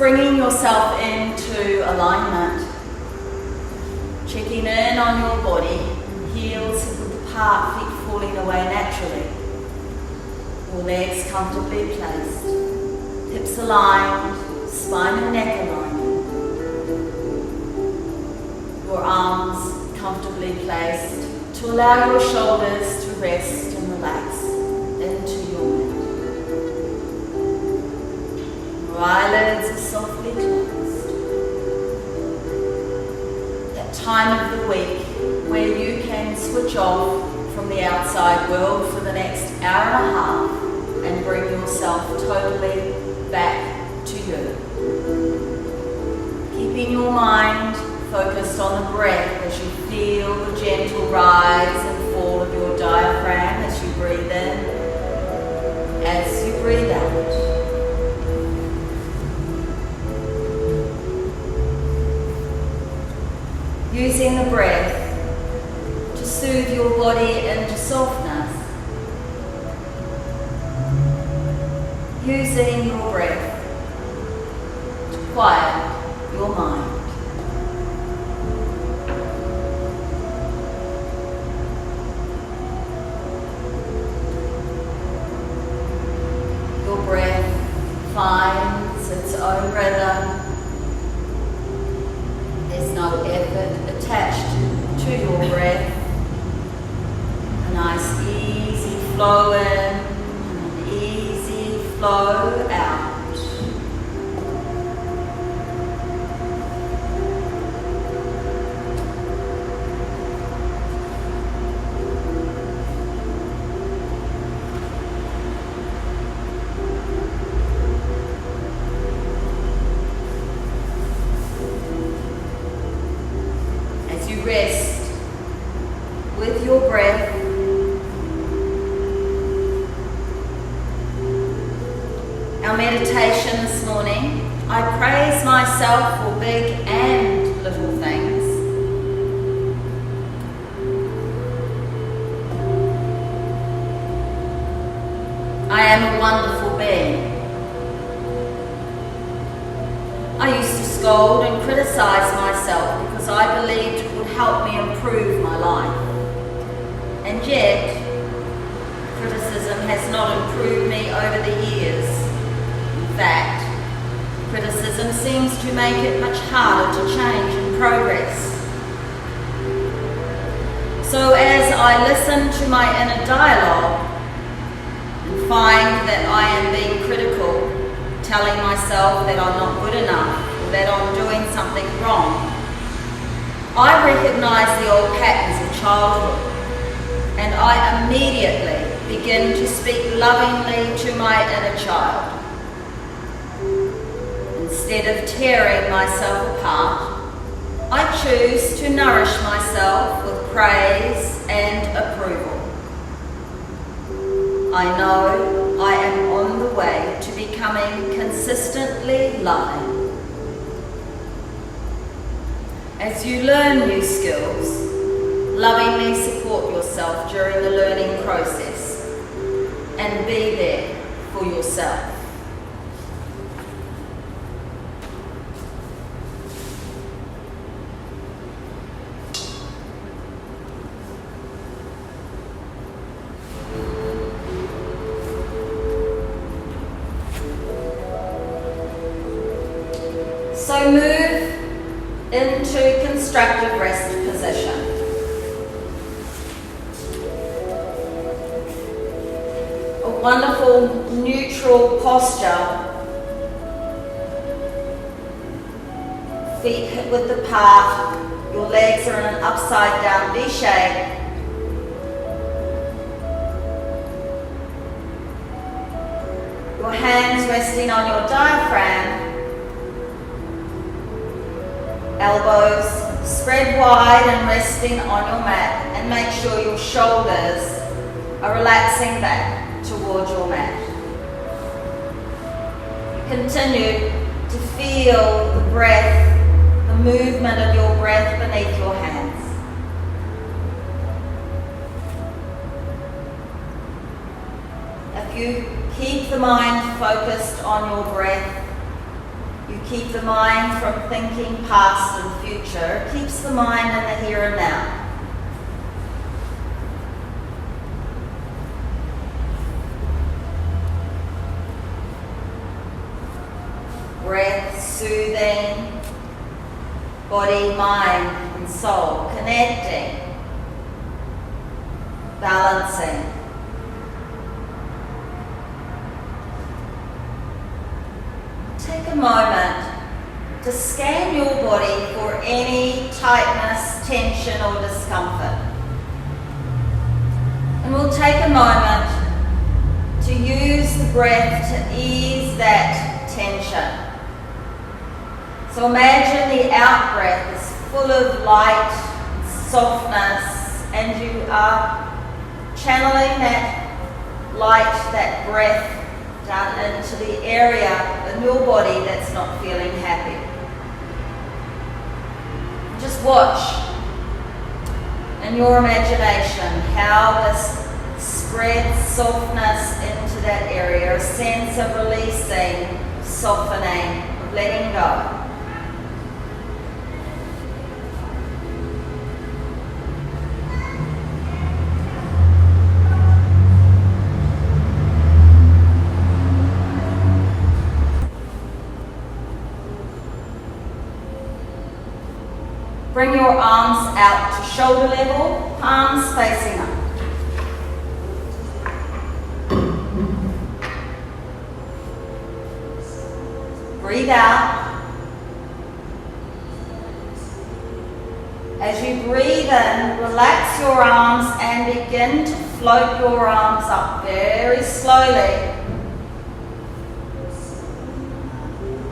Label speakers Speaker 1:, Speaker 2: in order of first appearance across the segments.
Speaker 1: bringing yourself into alignment, checking in on your body, heels with the part, feet falling away naturally, your legs comfortably placed, hips aligned, spine and neck aligned, your arms comfortably placed to allow your shoulders to rest and relax into your mat. Your eyelids are softly closed. That time of the week where you can switch off from the outside world for the next hour and a half and bring yourself totally back to you. Keeping your mind focused on the breath as you feel the gentle rise and fall of your diaphragm as you breathe in, as you breathe out. Using the breath to soothe your body into softness. Using your breath to quiet your mind. Your breath finds its own rhythm. There's no effort attached to your breath. A nice easy flow in and an easy flow out. Rest with your breath. Our meditation this morning, I praise myself for big and little things. I am a wonderful being. I used to scold and criticize myself because I believed it would help me improve my life. And yet, criticism has not improved me over the years. In fact, criticism seems to make it much harder to change and progress. So as I listen to my inner dialogue and find that I am being critical, telling myself that I'm not good enough or that I'm doing something wrong, I recognize the old patterns of childhood and I immediately begin to speak lovingly to my inner child. Instead of tearing myself apart, I choose to nourish myself with praise and approval. I know I am on the way to becoming consistently loving. As you learn new skills, lovingly support yourself during the learning process and be there for yourself. So move into constructive rest position. A wonderful neutral posture. Feet hip width apart. Your legs are in an upside down V shape. Your hands resting on your diaphragm. Elbows spread wide and resting on your mat, and make sure your shoulders are relaxing back towards your mat. Continue to feel the breath, the movement of your breath beneath your hands. If you keep the mind focused on your breath, You keep the mind from thinking past and future. It keeps the mind in the here and now. Breath soothing, body, mind and soul connecting, balancing. Take a moment to scan your body for any tightness, tension or discomfort. And we'll take a moment to use the breath to ease that tension. So imagine the out breath is full of light, softness, and you are channeling that light, that breath down into the area in your body that's not feeling happy. Just watch in your imagination how this spreads softness into that area, a sense of releasing, softening, of letting go. Bring your arms out to shoulder level, palms facing up. Breathe out. As you breathe in, relax your arms and begin to float your arms up very slowly.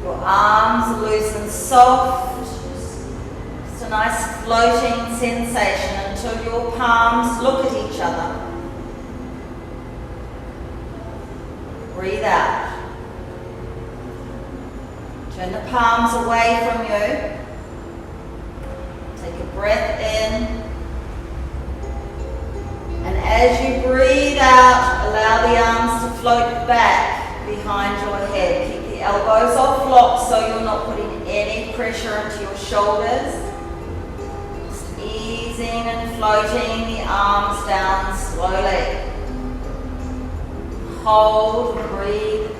Speaker 1: Your arms loose and soft. Just a nice floating sensation until your palms look at each other. Breathe out. Turn the palms away from you. Take a breath in. And as you breathe out, allow the arms to float back behind your head. Keep the elbows off lock so you're not putting any pressure into your shoulders. Just easing and floating the arms down slowly. Hold and breathe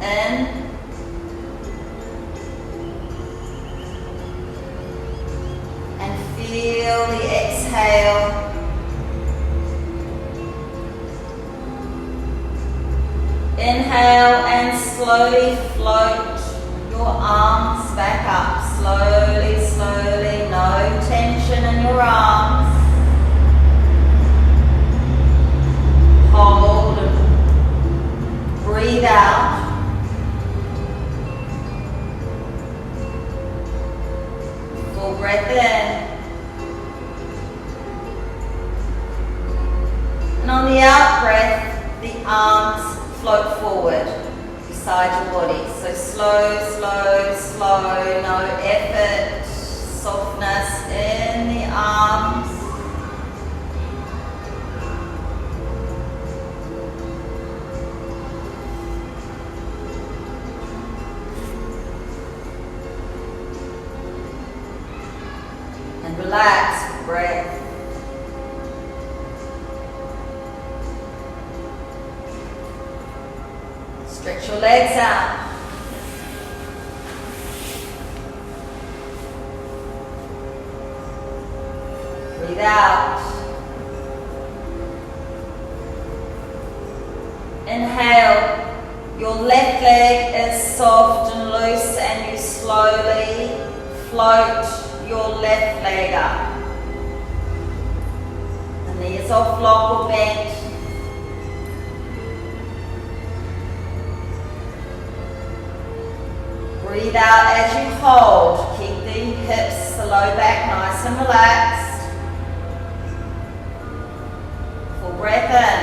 Speaker 1: in. Feel the exhale. Inhale and slowly float your arms back up. Slowly, slowly, no tension in your arms. Hold and breathe out. Full breath in. And on the out breath, the arms float forward beside your body. So slow, slow, slow, no effort, softness in the arms. And relax with breath. Stretch your legs out. Breathe out. Inhale. Your left leg is soft and loose and you slowly float your left leg up. The knees off lock or bent. Breathe out as you hold. Keep the hips, the low back nice and relaxed. Full breath in.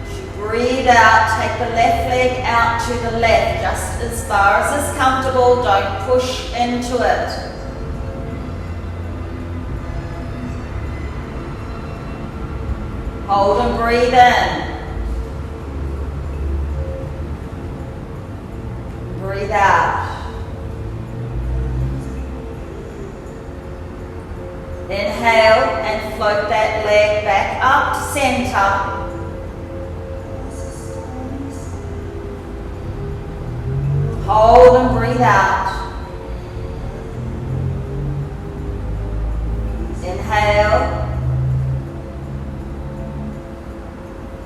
Speaker 1: As you breathe out, take the left leg out to the left, just as far as is comfortable. Don't push into it. Hold and breathe in. leg back up to center. Hold and breathe out. Inhale.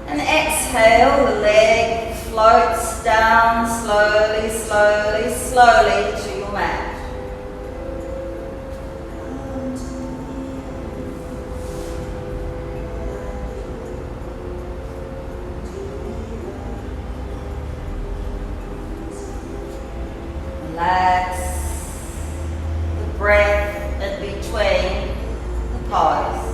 Speaker 1: And exhale, the leg floats down slowly, slowly, slowly to your mat. Relax the breath in between the pose.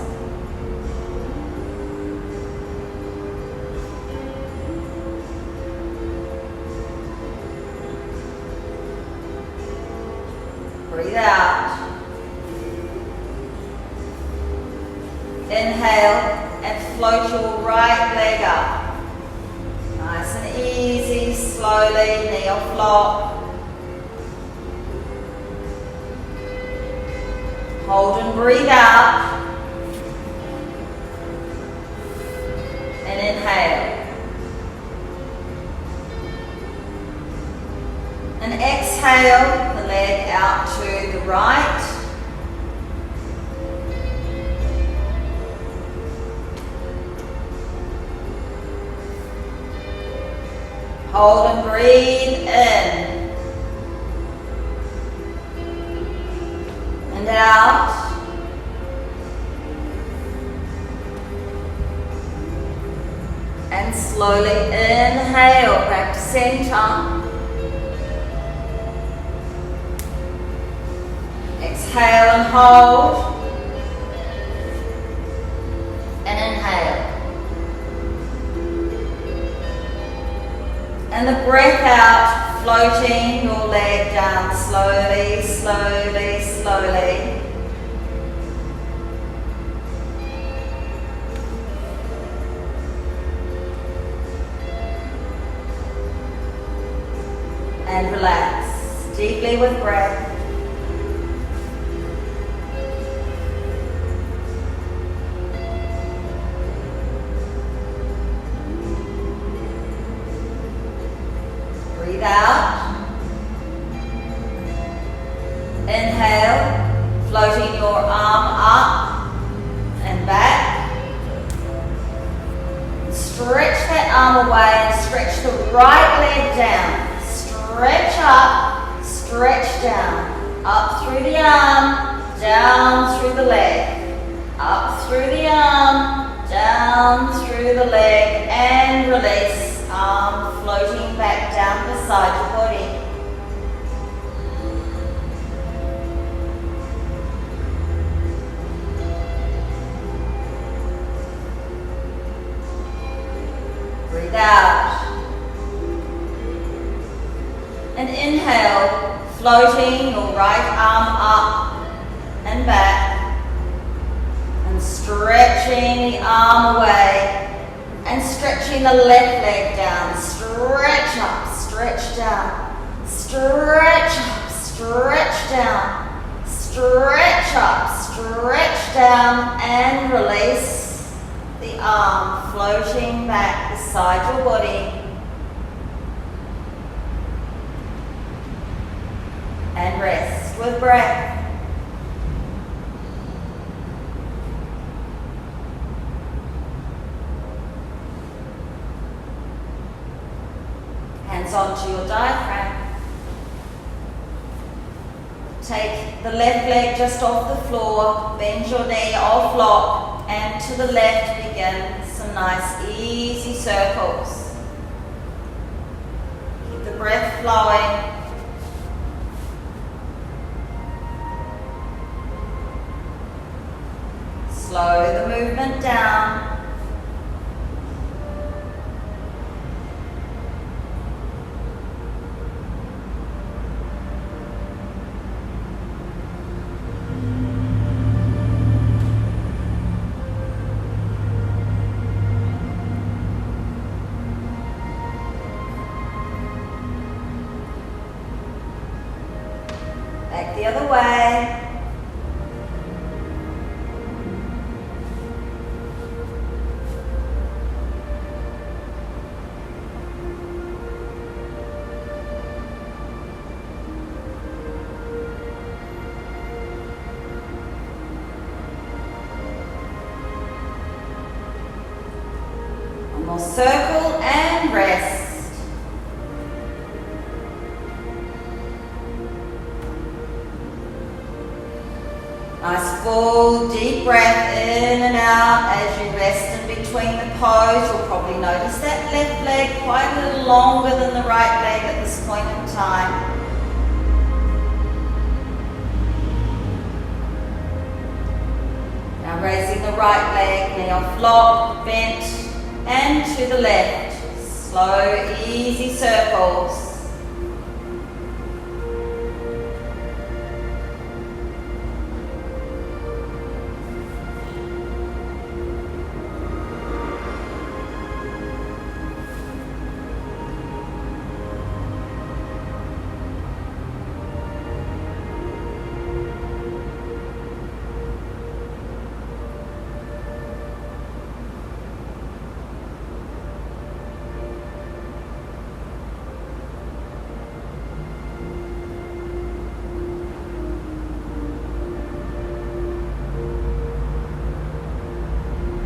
Speaker 1: Breathe out. Inhale and float your right leg up. Nice and easy, slowly, knee or flop. Hold and breathe out. And inhale. And exhale, the leg out to the right. Hold and breathe in. And out. And slowly inhale back to center. Exhale and hold. And inhale. And the breath out, floating your leg down slowly, slowly, slowly. And relax deeply with breath. Breathe out. Inhale, floating your arm up and back. Stretch that arm away and stretch the right leg down. Stretch up, stretch down. Up through the arm, down through the leg. Up through the arm, down through the leg, and release. Arm floating back down beside your body. Breathe out. And inhale, floating your right arm up and back. And stretching the arm away. And stretching the left leg down. Stretch up, stretch down. Stretch up, stretch down. Stretch up, stretch down. And release the arm floating back beside your body. And rest with breath. Hands onto your diaphragm. Take the left leg just off the floor, bend your knee or flop, and to the left begin some nice easy circles. Keep the breath flowing. Slow the movement down. Back the other way. more circle and rest. Nice full deep breath in and out as you rest in between the pose. You'll probably notice that left leg quite a little longer than the right leg at this point in time. Now raising the right leg, knee off block, bent, and to the left. Slow, easy circles.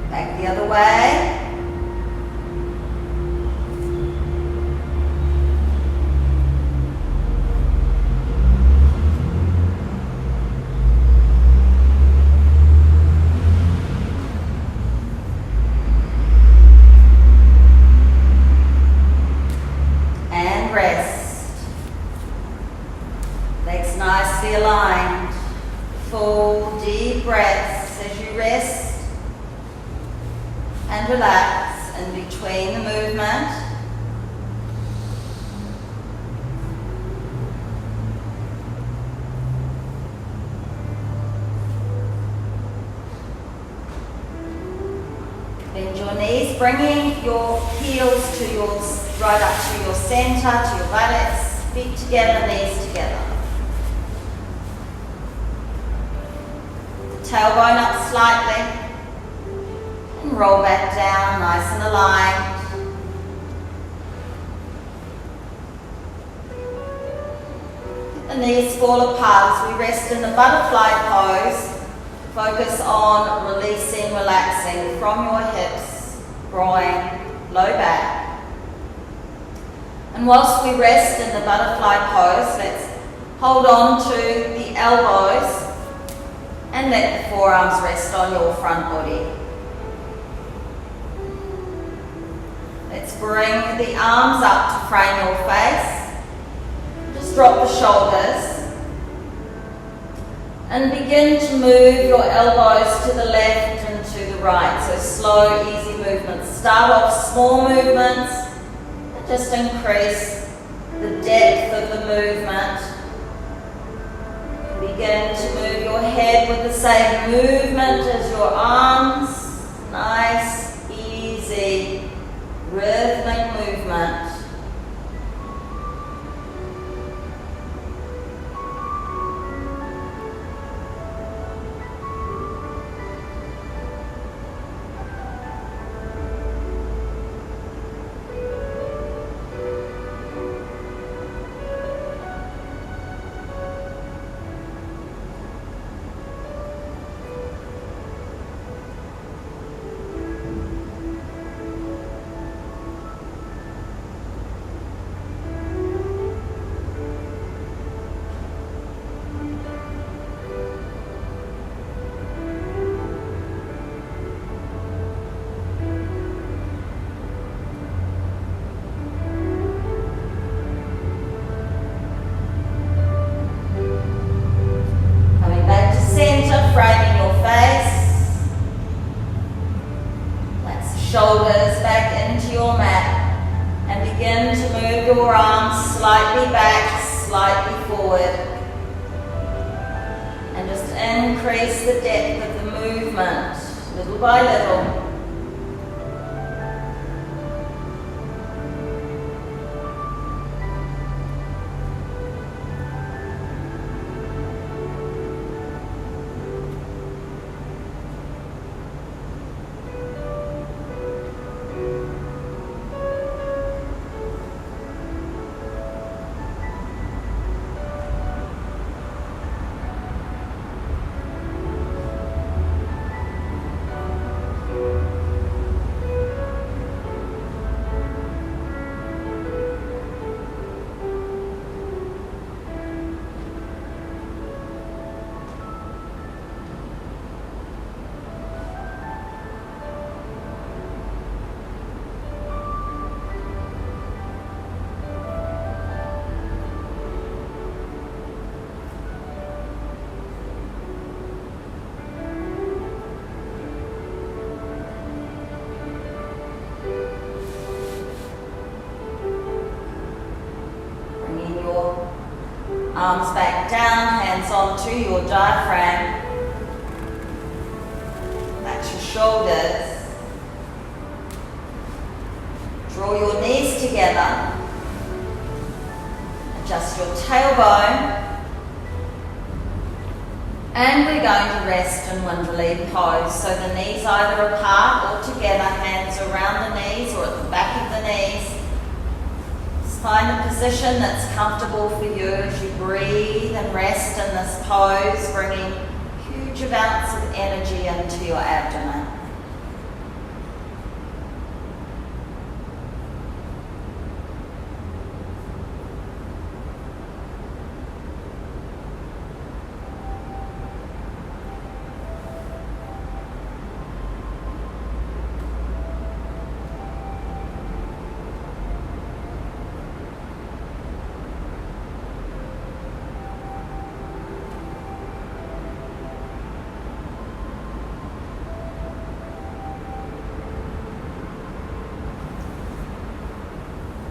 Speaker 1: Back the other way. And rest. Legs nicely aligned. Full deep breaths as you rest. And relax in between the movement. Bend your knees, bringing your heels to right up to your center, to your buttocks, feet together, knees together. Tailbone up slightly. And roll back down, nice and aligned. The knees fall apart as we rest in the butterfly pose. Focus on releasing, relaxing from your hips, groin, low back. And whilst we rest in the butterfly pose, let's hold on to the elbows and let the forearms rest on your front body. Let's bring the arms up to frame your face. Just drop the shoulders. And begin to move your elbows to the left and to the right. So slow, easy movements. Start off small movements. And just increase the depth of the movement. Begin to move your head with the same movement as your arms. Nice, easy, rhythmic movement. Framing your face. Let's shoulders back into your mat and begin to move your arms slightly back, slightly forward. And just increase the depth of the movement little by little. Arms back down, hands onto your diaphragm. Relax your shoulders. Draw your knees together. Adjust your tailbone. And we're going to rest in Windley pose. So the knees either apart or together, hands around the knees or at the back of the knees. Just find a position that's comfortable for you as you breathe and rest in this pose, bringing huge amounts of energy into your abdomen.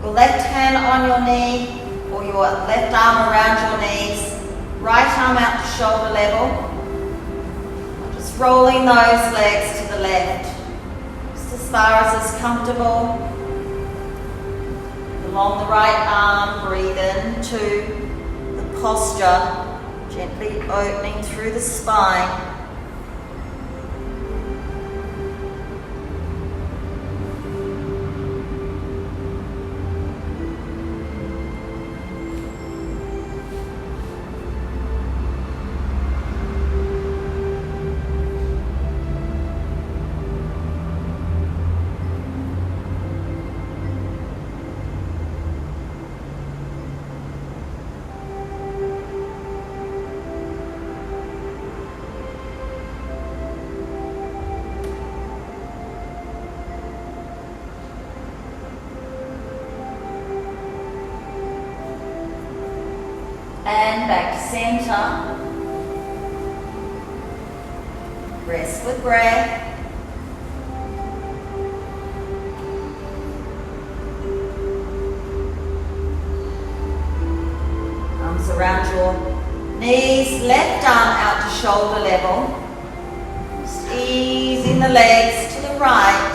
Speaker 1: Your left hand on your knee or your left arm around your knees, right arm out to shoulder level. Just rolling those legs to the left, just as far as is comfortable. Along the right arm, breathe into the posture, gently opening through the spine. And back to center. Rest with breath. Arms around your knees, left arm out to shoulder level. Just easing the legs to the right.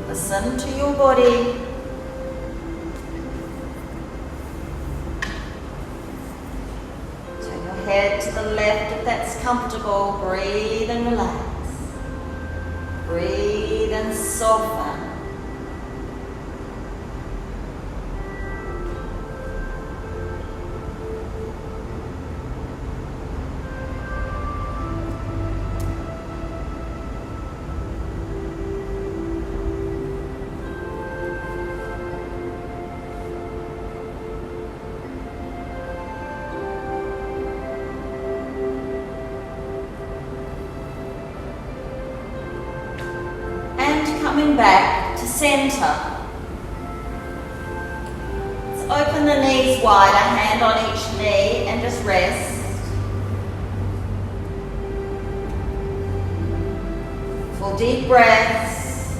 Speaker 1: Listen to your body. Head to the left if that's comfortable. Breathe and relax. Breathe and soften. Coming back to center. Let's open the knees wide, a hand on each knee, and just rest. Full deep breaths.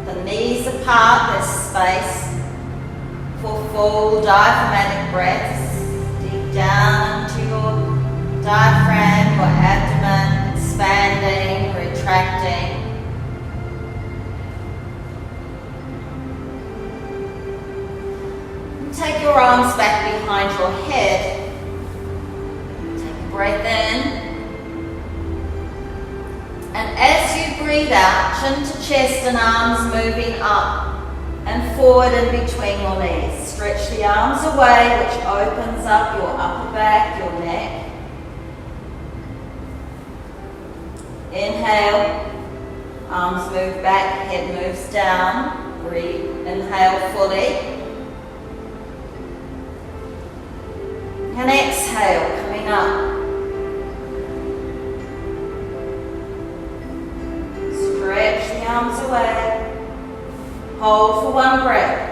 Speaker 1: The knees apart, there's space for full diaphragmatic breaths. Deep down into your diaphragm, your abdomen, expanding, retracting. Take your arms back behind your head. Take a breath in. And as you breathe out, chin to chest and arms moving up and forward in between your knees. Stretch the arms away, which opens up your upper back, your neck. Inhale. Arms move back, head moves down. Breathe. Inhale fully. And exhale, coming up. Stretch the arms away. Hold for one breath.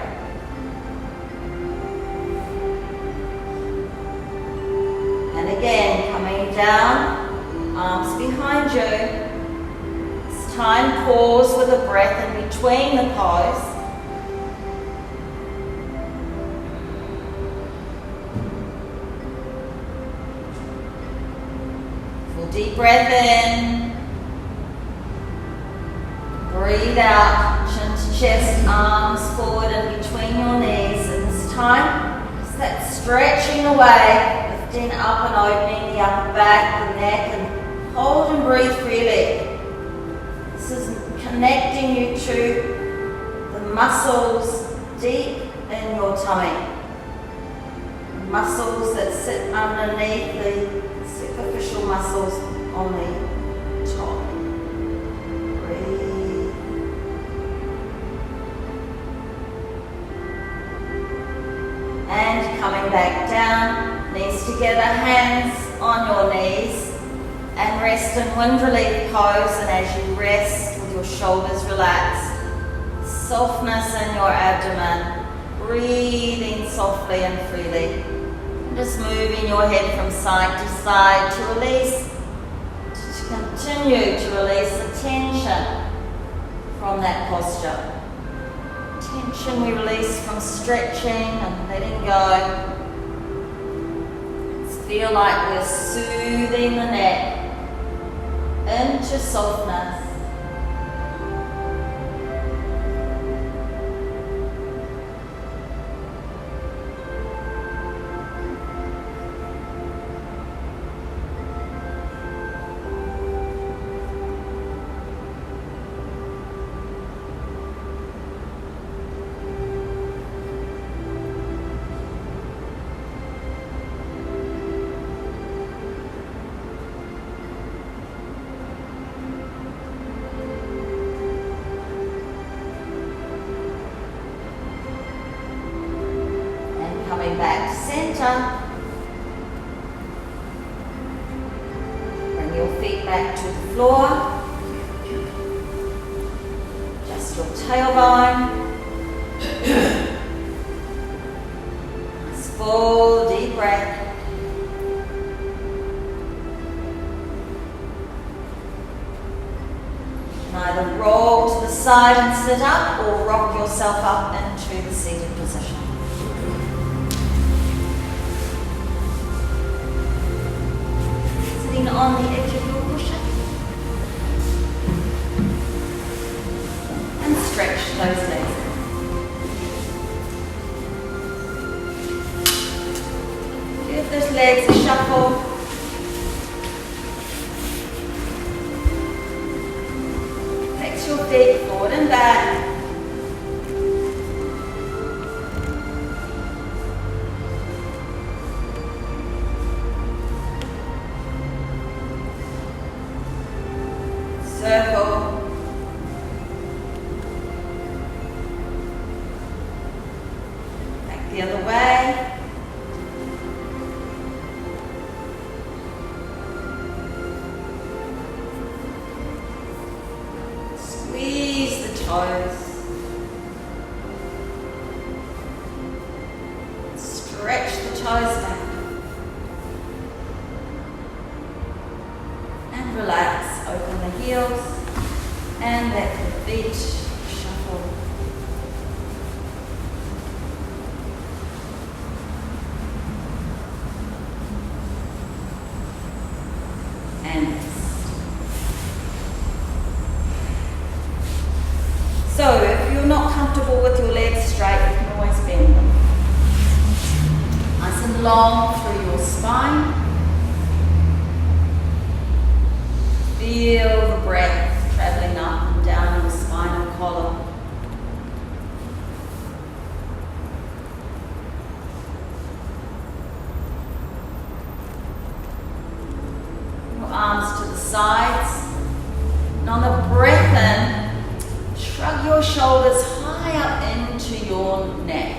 Speaker 1: And again, coming down, arms behind you. This time, pause with a breath in between the pose. Deep breath in. Breathe out, chin to chest, arms forward and between your knees. And this time, it's that stretching away, lifting up and opening the upper back, the neck, and hold and breathe freely. This is connecting you to the muscles deep in your tummy. Muscles that sit underneath the superficial muscles on the top. Breathe. And coming back down, knees together, hands on your knees, and rest in wind relief pose. And as you rest with your shoulders relaxed, softness in your abdomen, breathing softly and freely. Just moving your head from side to side to release, to continue to release the tension from that posture. Tension we release from stretching and letting go. Let's feel like we're soothing the neck into softness. Coming back to center. Bring your feet back to the floor. Just your tailbone. Nice full deep breath. You can either roll to the side and sit up, or rock yourself up into the seated position. On the edge of your cushion, and stretch those legs. Give those legs a shuffle. Flex your feet forward and back. Circle. Back the other way. Squeeze the toes. Stretch the toes back. And relax. Open the heels and let the feet shuffle. And rest. So if you're not comfortable with your legs straight, you can always bend them. Nice and long through your spine. Feel the breath traveling up and down your spinal column. Your arms to the sides. And on the breath in, shrug your shoulders high up into your neck.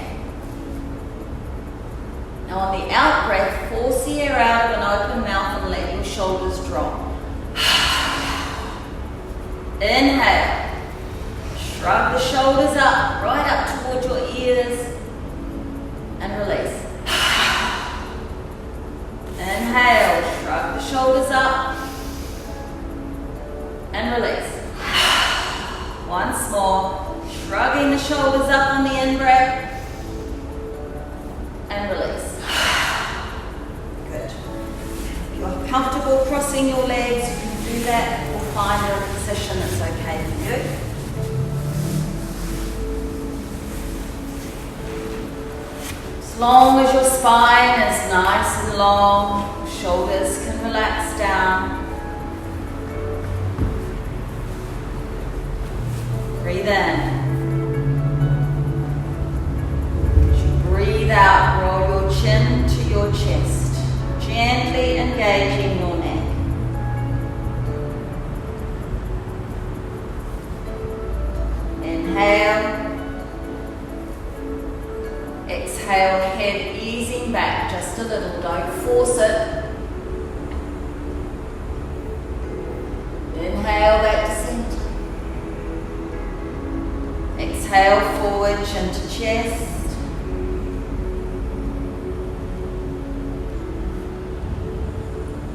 Speaker 1: Now on the out breath, force the air out of an open mouth and let your shoulders drop. Inhale, shrug the shoulders up, right up towards your ears, and release. Inhale, shrug the shoulders up, and release. Once more, shrugging the shoulders up on the in-breath, and release. Good. If you're comfortable, crossing your legs, you can do that or find a position that's okay for you. As long as your spine is nice and long, shoulders can relax down. Breathe in. As you breathe out, roll your chin to your chest, gently engaging your neck. Inhale. Exhale, head easing back just a little, don't force it. Inhale back to center. Exhale forward, chin to chest.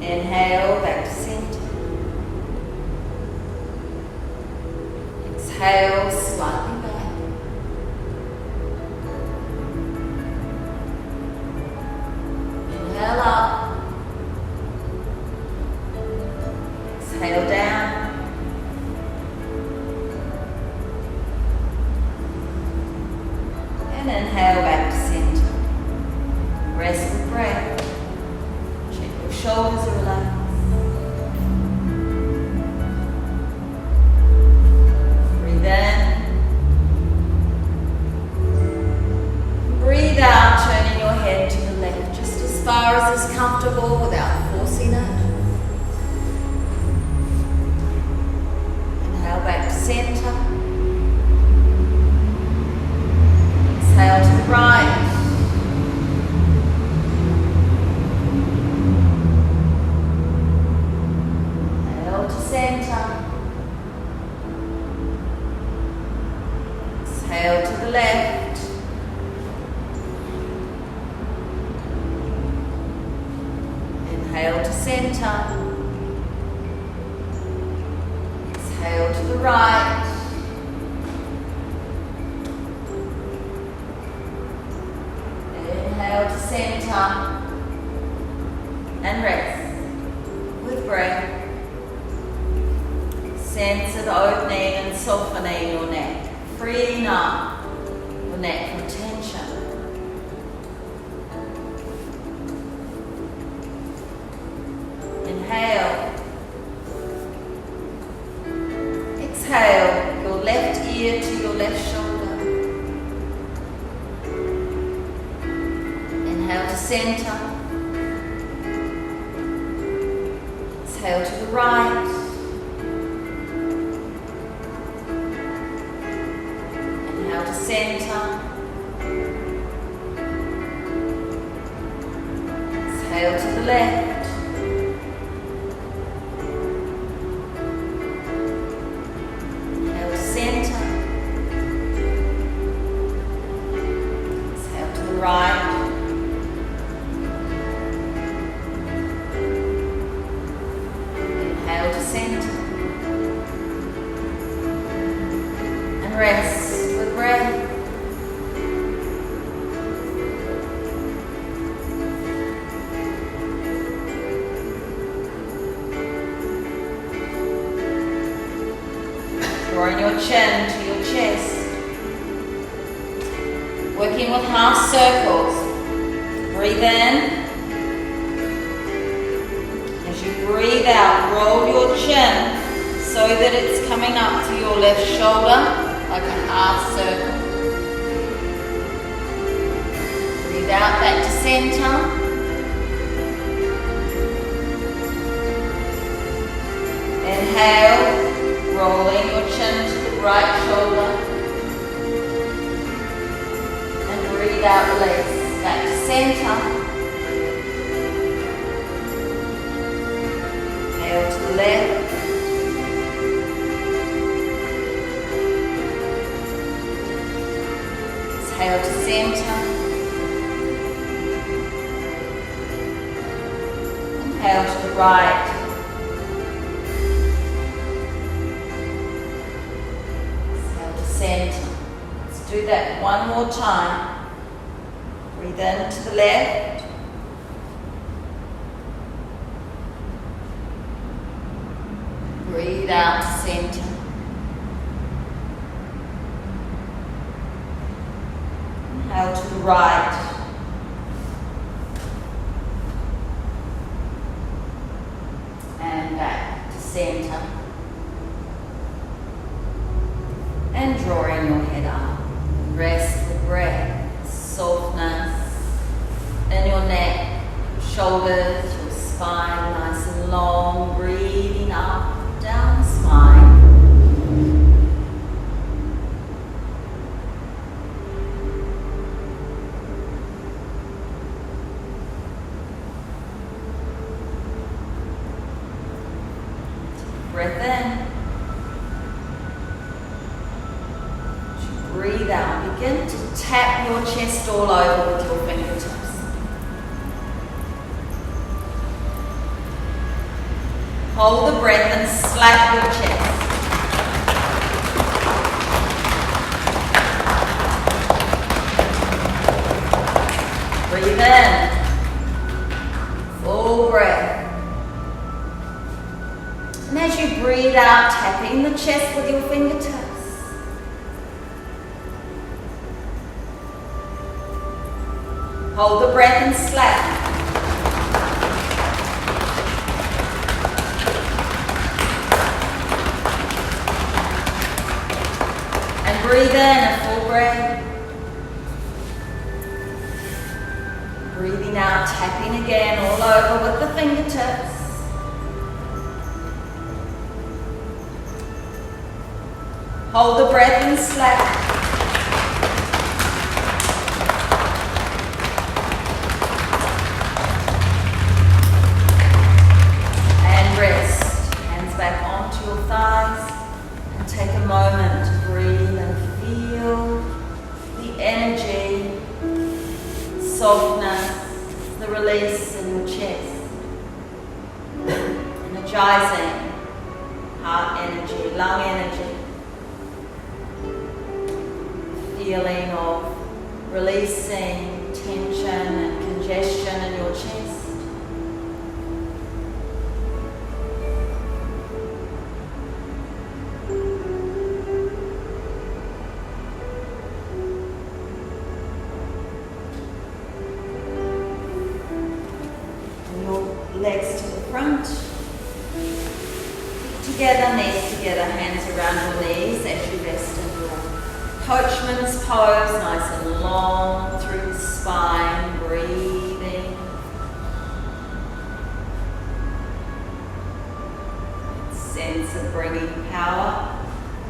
Speaker 1: Inhale back to center. Exhale slightly back. Inhale up. Exhale down. And inhale back to center. Rest with breath. Check your shoulders are relaxed. Breathe in. Breathe out, turning your head to the left, just as far as is comfortable without forcing it. Inhale back to center. Exhale to the right. Inhale to center. Exhale to the left. Inhale to center. Exhale to the right. Inhale to center. And rest with breath. Sense it opening and softening your neck, freeing up your neck from tension. Inhale. Exhale, your left ear to your left shoulder. Inhale to center. Exhale to the right. Inhale to center. Exhale to the left. Right. Inhale to center. And rest with breath. Drawing your chin to your chest. Working with half circles. Breathe in. As you breathe out, roll your chin so that it's coming up to your left shoulder like a half circle. Breathe out back to center. Inhale, rolling your chin to the right shoulder. Breathe out, release. Back to center. Inhale to the left. Exhale to center. Inhale to the right. Exhale to center. Let's do that one more time. Breathe in to the left. Breathe out to center. Inhale to the right. And back to center. And drawing your head up. Rest the breath, softness in your neck, shoulders, your spine nice and long, breathing up, down the spine. Breath in. Breathe out. Begin to tap your chest all over with your fingertips. Hold the breath and slap your chest. Breathe in. Full breath. And as you breathe out, tapping the chest with your fingertips. Hold the breath and slap. And breathe in a full breath. Breathing out, tapping again all over with the fingertips. Hold the breath and slap. Rest. Hands back onto your thighs and take a moment to breathe and feel the energy, softness, the release in your chest. Energizing heart energy, lung energy. Feeling of releasing tension and congestion in your chest. Legs to the front, together, knees together, hands around your knees as you rest in your coachman's pose, nice and long through the spine, breathing. Sense of bringing power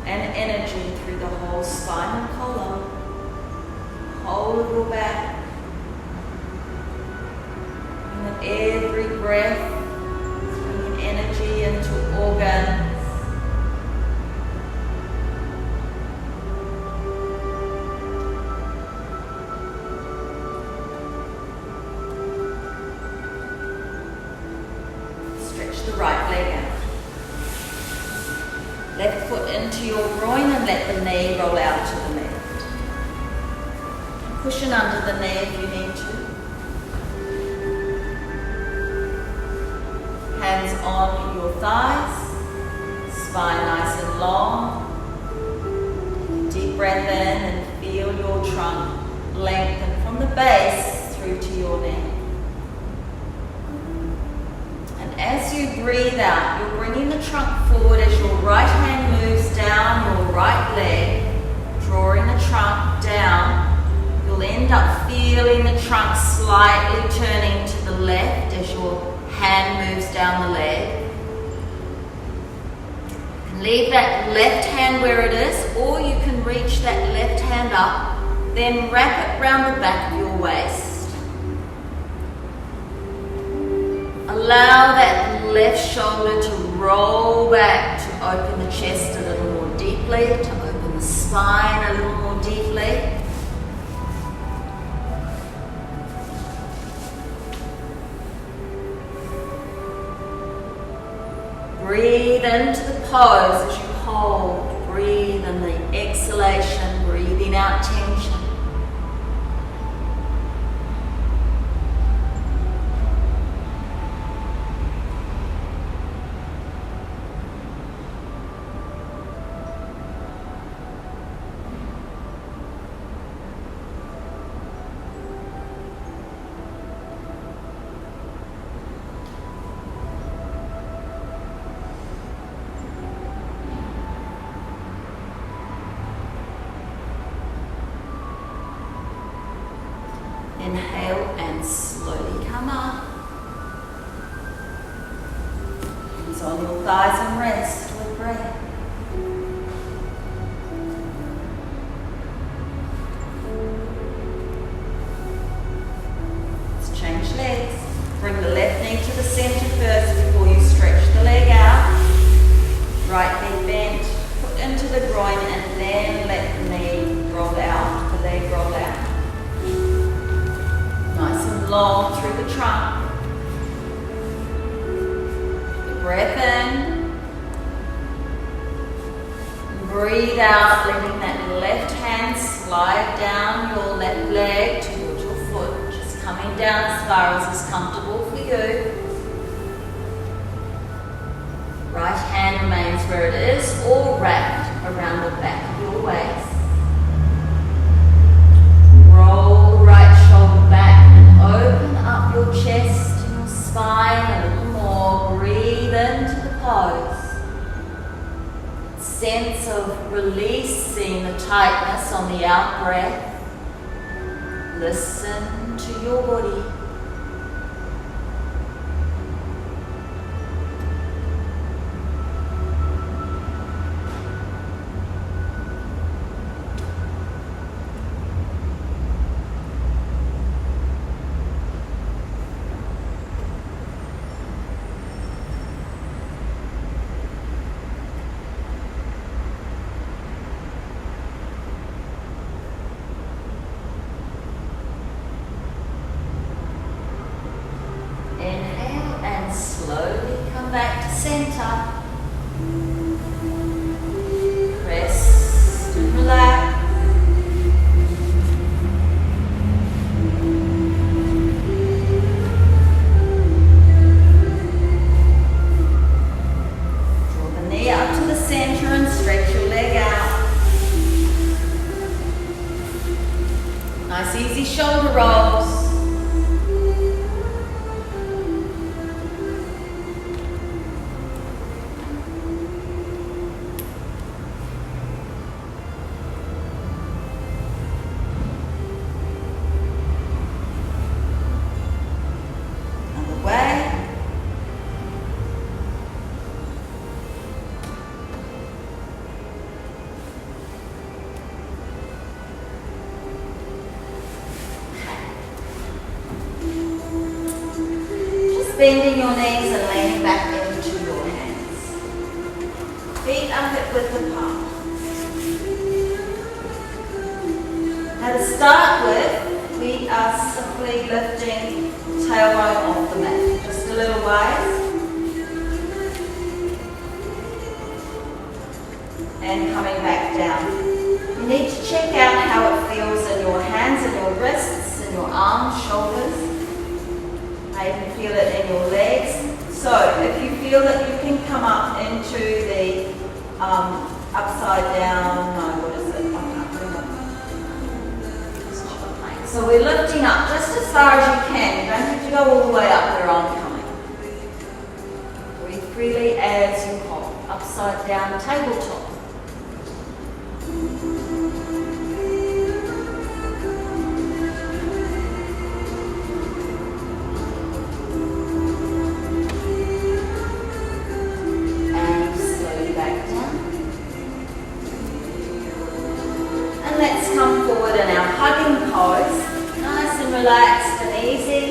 Speaker 1: and energy through the whole spinal column, whole of your back. Every breath, bringing energy into organs. Stretch the right leg out. Left foot into your groin and let the knee roll out to the left. Cushion under the knee if you need to. Hands on your thighs, spine nice and long. Deep breath in and feel your trunk lengthen from the base through to your neck. And as you breathe out, you're bringing the trunk forward as your right hand moves down your right leg, drawing the trunk down. You'll end up feeling the trunk slightly turning to the left as your hand moves down the leg. You can leave that left hand where it is, or you can reach that left hand up, then wrap it round the back of your waist. Allow that left shoulder to roll back to open the chest a little more deeply, to open the spine a little more deeply. Breathe into the pose as you hold. Breathe in the exhalation, breathing out tension. Inhale and slowly come up. Hands on your thighs and rest with breath. Let's change legs. Bring the left knee to the center first before you stretch the leg out. Right knee bent, foot into the groin, and then let the knee roll out, the leg roll out. Nice and long through the trunk. Breath in. Breathe out, letting that left hand slide down your left leg towards your foot. Just coming down as far as is comfortable for you. Right hand remains where it is or wrapped around the back of your waist. Roll the right shoulder back and open up your chest and your spine a little more. Breathe into the pose. Sense of releasing the tightness on the out breath. Listen to your body. Slowly come back to center. Rest and relax. Draw the knee up to the center and stretch your leg out. Nice easy shoulder rolls. Bending your knees and leaning back into your hands. Feet up at width apart. Now to start with, we are simply lifting tailbone off the mat. Just a little ways. And coming back down. You need to check out how it feels in your hands and your wrists and your arms, shoulders. Maybe feel it in your legs. So if you feel that you can come up into the upside down, no, what is it? So we're lifting up just as far as you can. You don't have to go all the way up where I'm coming. Breathe freely as you hold. Upside down tabletop. Come forward in our hugging pose, nice and relaxed and easy.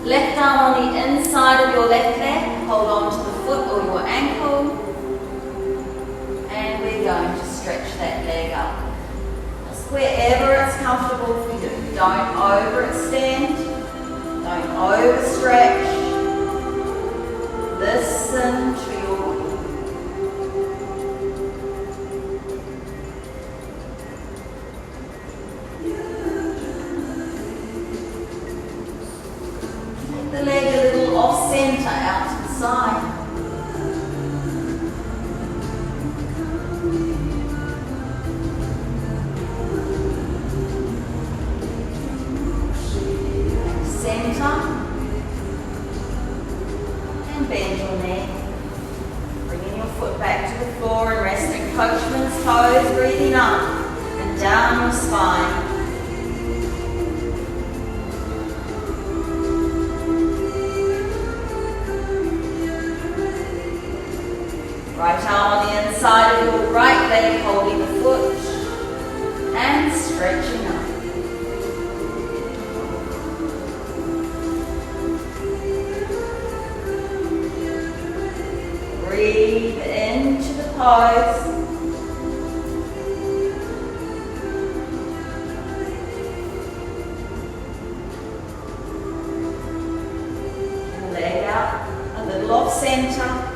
Speaker 1: Left arm on the inside of your left leg, hold on to the foot or your ankle, and we're going to stretch that leg up. Just wherever it's comfortable for you. Don't overextend, don't overstretch. Listen to your body. toes, breathing up and down your spine. Right arm on the inside of your right leg, holding the foot and stretching up. Breathe into the pose. Leg out a little off center.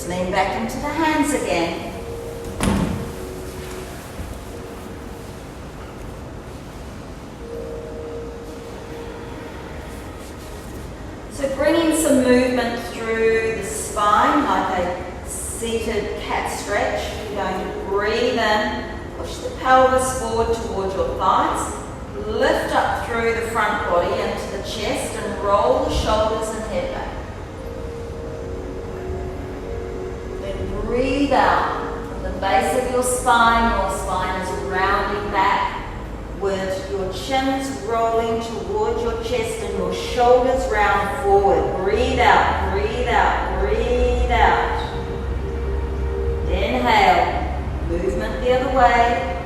Speaker 1: Lean back into the hands again. So bringing some movement through the spine like a seated cat stretch. You're going to breathe in, push the pelvis forward towards your thighs, lift up through the front body into the chest and roll the shoulders and head back. Breathe out from the base of your spine. Your spine is rounding back with your chins rolling towards your chest and your shoulders round forward. Breathe out, breathe out, breathe out. Inhale, movement the other way.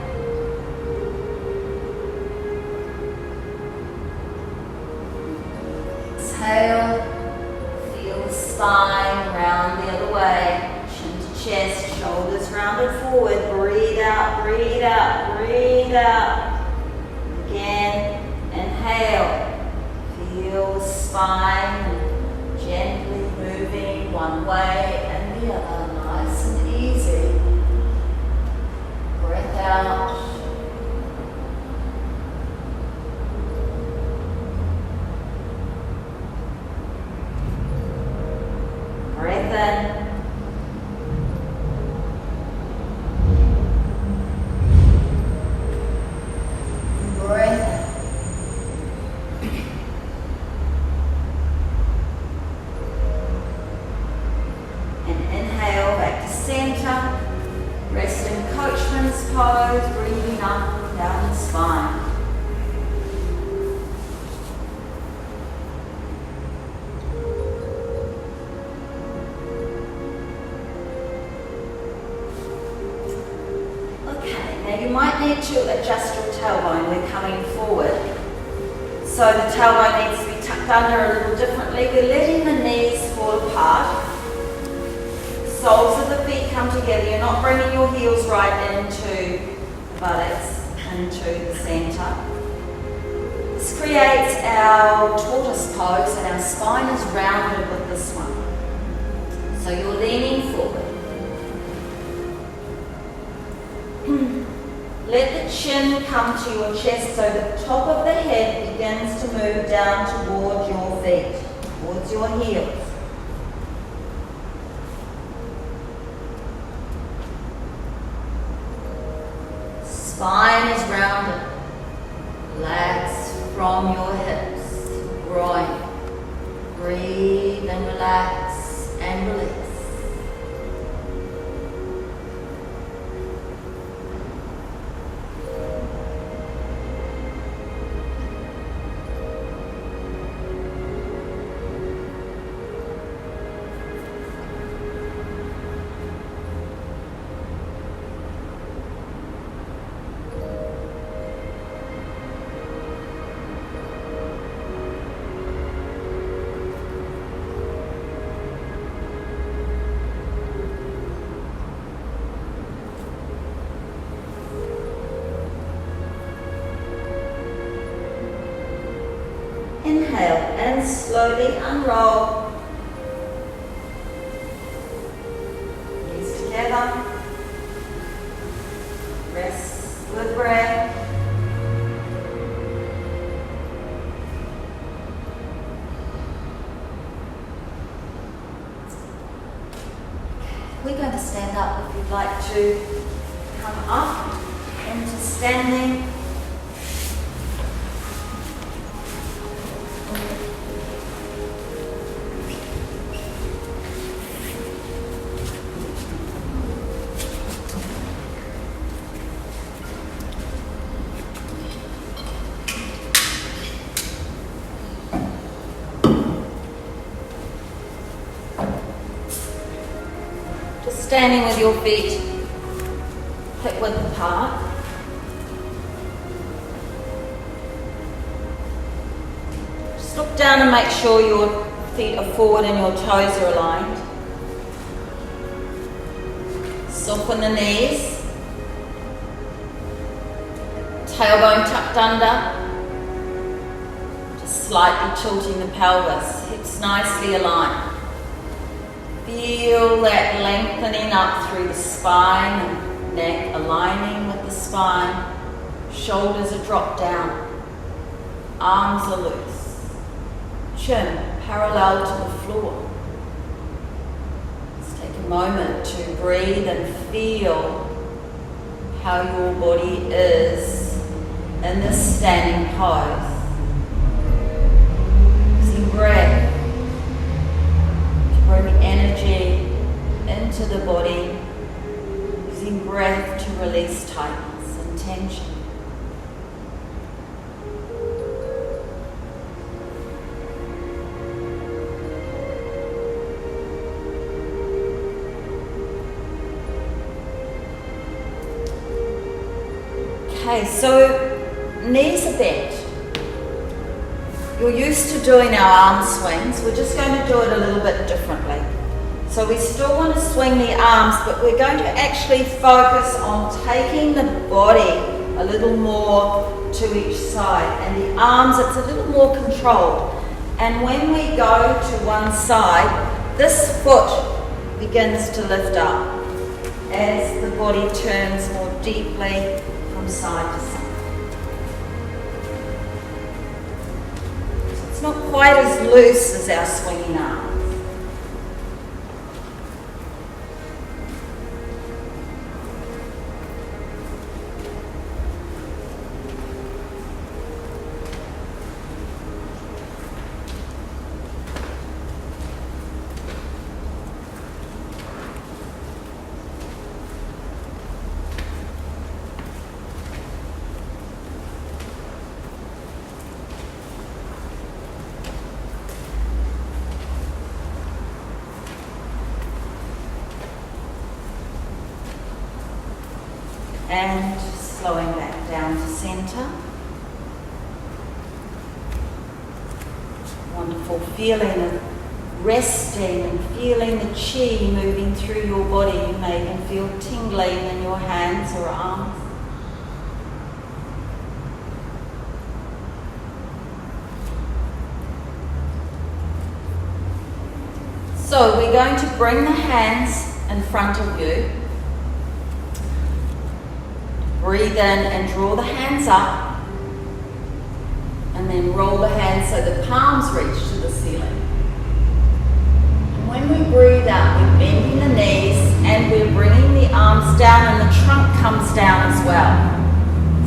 Speaker 1: Exhale, feel the spine round the other way. Chest, shoulders rounded forward. Breathe out, breathe out, breathe out. Again, inhale. Feel the spine gently moving one way and the other, nice and easy. Breath out. Breath in. You might need to adjust your tailbone when coming forward. So the tailbone needs to be tucked under a little differently. We're letting the knees fall apart. Soles of the feet come together. You're not bringing your heels right into the buttocks, into the center. This creates our tortoise pose and our spine is rounded with this one. So you're leaning forward. Let the chin come to your chest so the top of the head begins to move down towards your feet, towards your heels. Spine is rounded. Relax from your hips, groin. Breathe and relax and release. Inhale and slowly unroll. we're going to stand up if you'd like to come up into standing. Standing with your feet hip width apart. Just look down and make sure your feet are forward and your toes are aligned. Soften the knees. Tailbone tucked under. Just slightly tilting the pelvis. Hips nicely aligned. Feel that lengthening up through the spine and neck, aligning with the spine. Shoulders are dropped down. Arms are loose. Chin parallel to the floor. Let's take a moment to breathe and feel how your body is in this standing pose. Using breath. Bring energy into the body, using breath to release tightness and tension. Okay, so knees are bent. You're used to doing our arm swings. We're just going to do it a little bit differently. So we still want to swing the arms, but we're going to actually focus on taking the body a little more to each side. And the arms, it's a little more controlled. And when we go to one side, this foot begins to lift up as the body turns more deeply from side to side. Not quite as loose as our swinging arms. And slowing back down to center. Wonderful feeling of resting and feeling the chi moving through your body. You may even feel tingling in your hands or arms. So we're going to bring the hands in front of you. Breathe in and draw the hands up, and then roll the hands so the palms reach to the ceiling. And when we breathe out, we're bending the knees and we're bringing the arms down, and the trunk comes down as well.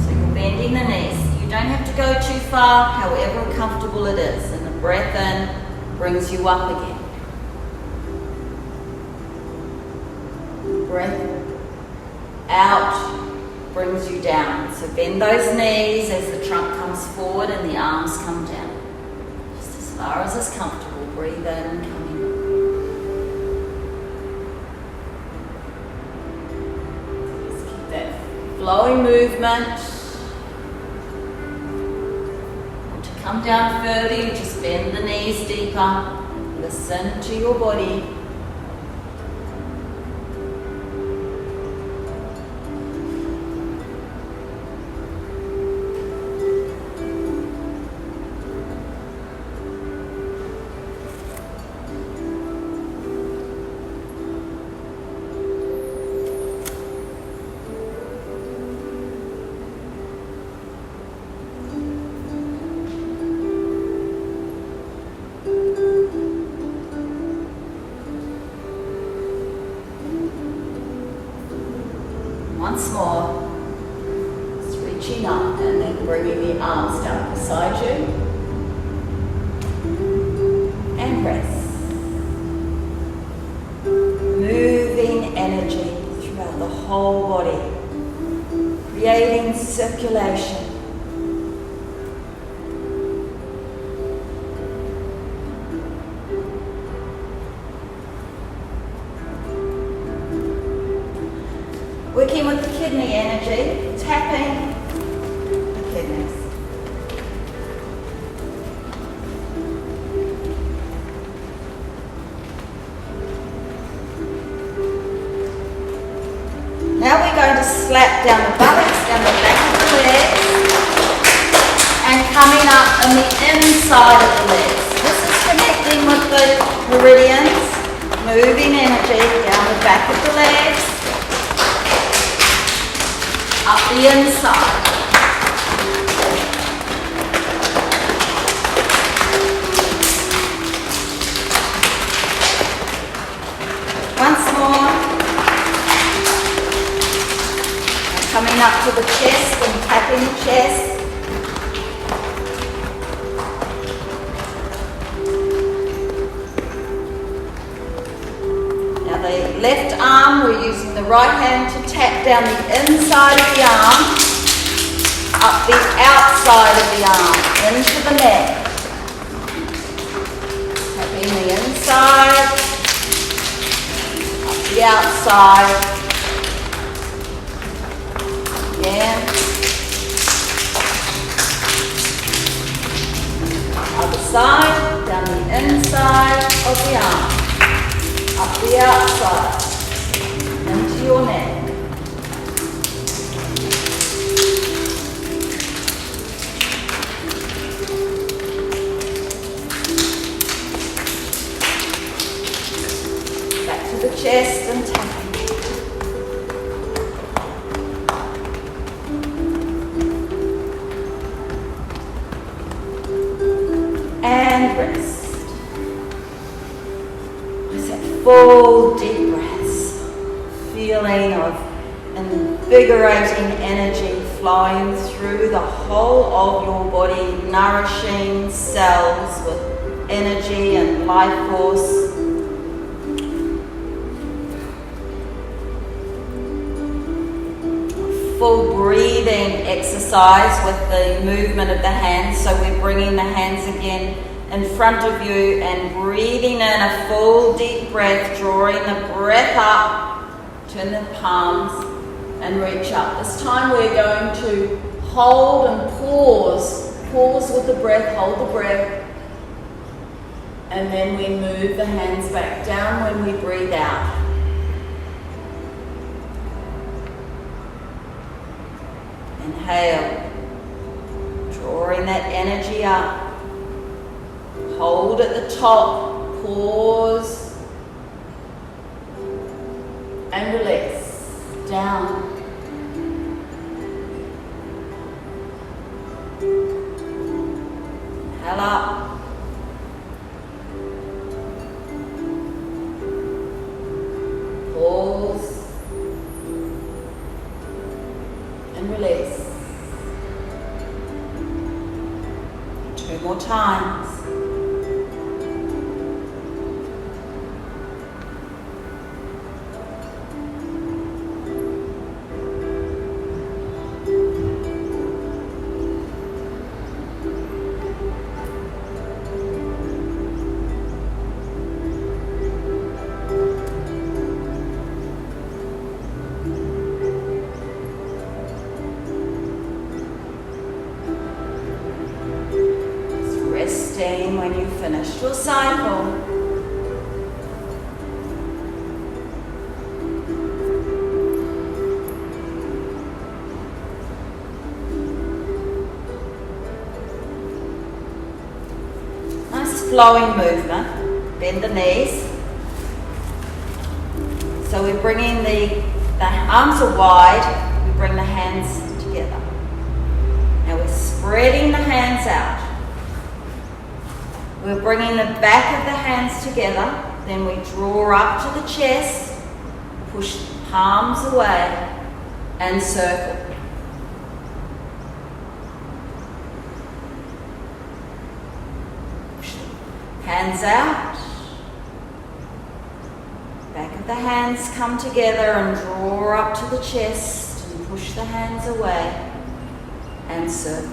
Speaker 1: So you're bending the knees. You don't have to go too far, however comfortable it is. And the breath in brings you up again. Breath out brings you down. So bend those knees as the trunk comes forward and the arms come down. Just as far as is comfortable. Breathe in and come in. Just keep that flowing movement. And to come down further, you just bend the knees deeper. Listen to your body. Once more. Just reaching up and then bringing the arms down beside you. And rest. Moving energy throughout the whole body. Creating circulation. Working with the kidney energy, tapping the kidneys. Now we're going to slap down the buttocks, down the back of the legs, and coming up on the inside of the legs. This is connecting with the meridians, moving energy down the back of the legs, up the inside. Once more. Coming up to the chest and tapping the chest. Now the left arm, we're using the right hand to tap down the inside of the arm, up the outside of the arm, into the neck. Tapping the inside, up the outside. Again. Other side, down the inside of the arm, up the outside, into your neck. Back to the chest and tapping. And rest. Just that full deep breaths. Feeling of invigorating energy flowing through the whole of your body, nourishing cells with energy and life force. Full breathing exercise with the movement of the hands. So we're bringing the hands again in front of you and breathing in a full deep breath, drawing the breath up, turn the palms and reach up. This time we're going to hold and pause. Pause with the breath, hold the breath, and then we move the hands back down when we breathe out. Inhale, drawing that energy up. Hold at the top, pause, and release, down. Inhale up. Pause, and release. 2 more times. When you finished your cycle. Nice flowing movement. Bend the knees. So we're bringing the arms are wide. We bring the hands together. Now we're spreading the hands out. We're bringing the back of the hands together, then we draw up to the chest, push the palms away, and circle. Hands out. Back of the hands come together and draw up to the chest and push the hands away and circle.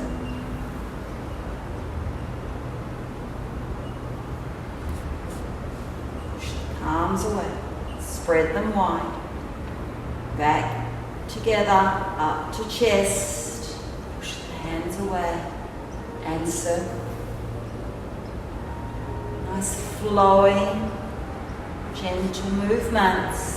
Speaker 1: Push the palms away. Spread them wide. Back together, up to chest. Push the hands away and circle. Nice flowing, gentle movements.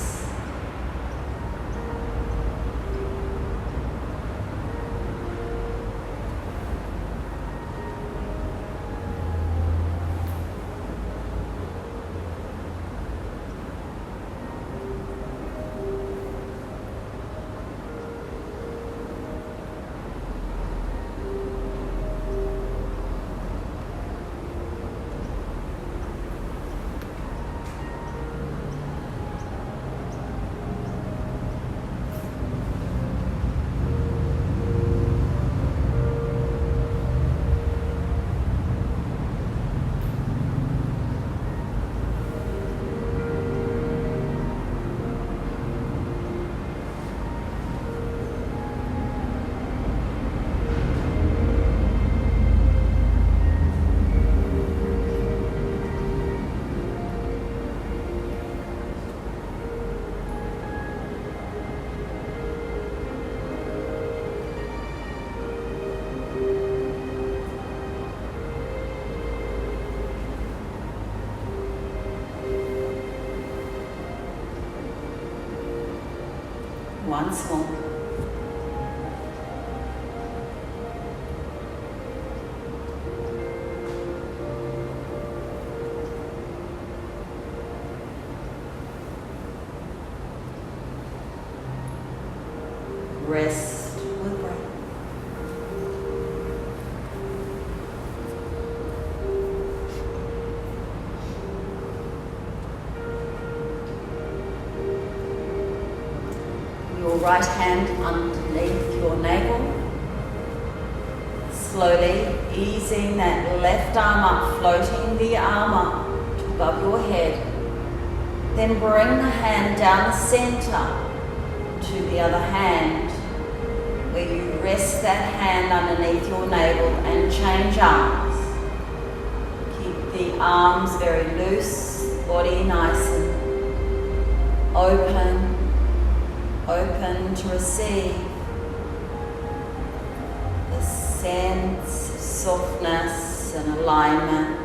Speaker 1: Once more. Rest with breath. Your right hand underneath your navel. Slowly easing that left arm up, floating the arm up to above your head. Then bring the hand down the center to the other hand, where you rest that hand underneath your navel and change arms. Keep the arms very loose, body nice and open to receive the sense of softness and alignment.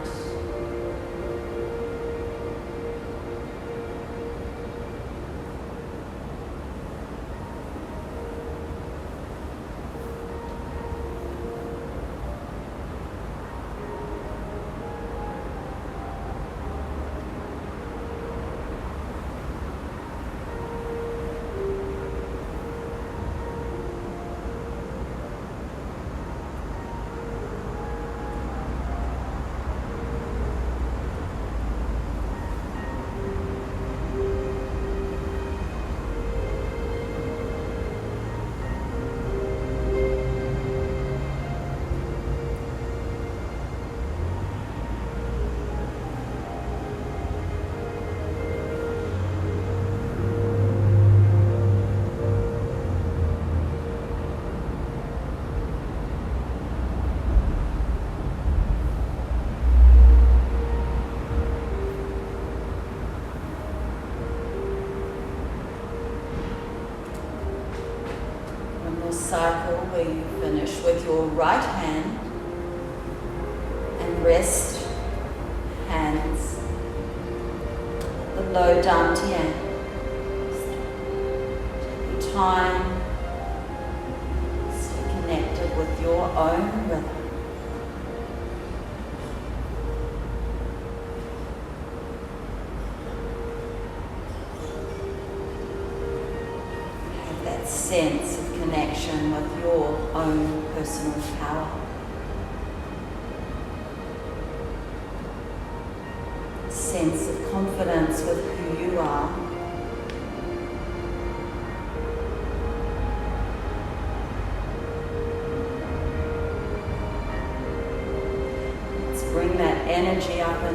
Speaker 1: Cycle where you finish with your right hand and rest hands below dantian. Take your time, stay connected with your own rhythm. Have that sense of connection with your own personal power. Sense of confidence with who you are.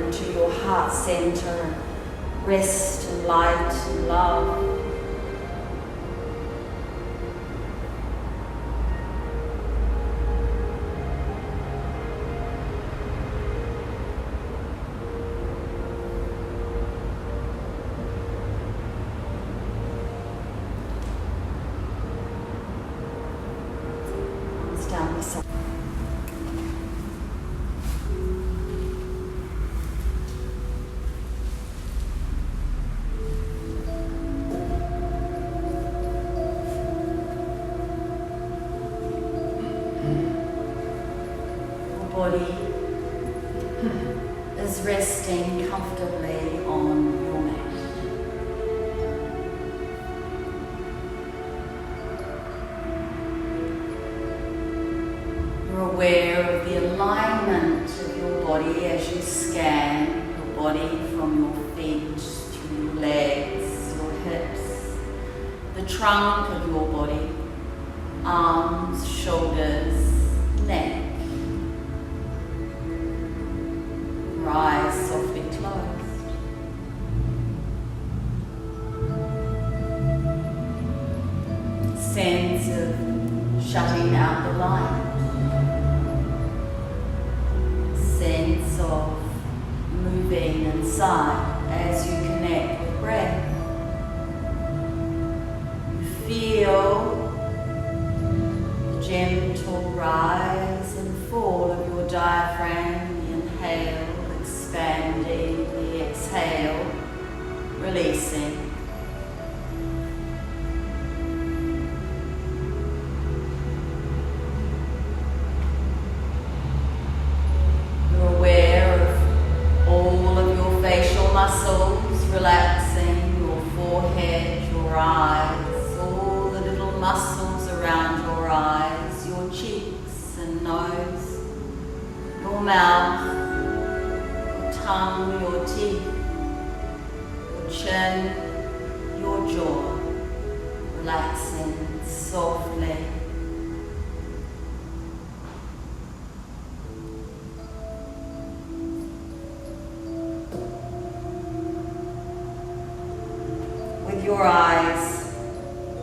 Speaker 1: into your heart center and rest and light and love. Down the side. Your body is resting comfortably on your mat. You're aware of the alignment of your body as you scan your body from your feet through your legs, your hips, the trunk of your body, arms, shoulders, neck. Your eyes softly closed. Sense of shutting out the light. Sense of moving inside as you connect with breath. You feel the gentle rise and fall of your diaphragm, the inhale, expanding, the exhale, releasing. Muscles relaxing, your forehead, your eyes, all the little muscles around your eyes, your cheeks and nose, your mouth, your tongue, your teeth, your chin, your jaw, relaxing softly. Your eyes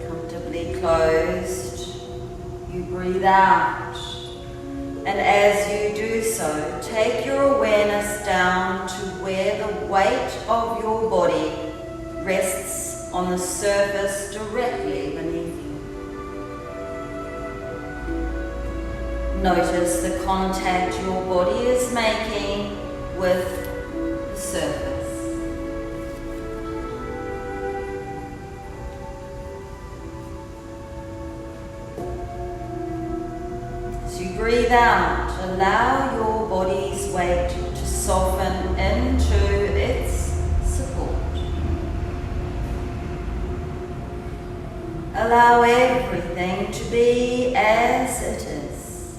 Speaker 1: comfortably closed, you breathe out, and as you do so, take your awareness down to where the weight of your body rests on the surface directly beneath you. Notice the contact your body is making with the surface. Breathe out, allow your body's weight to soften into its support. Allow everything to be as it is.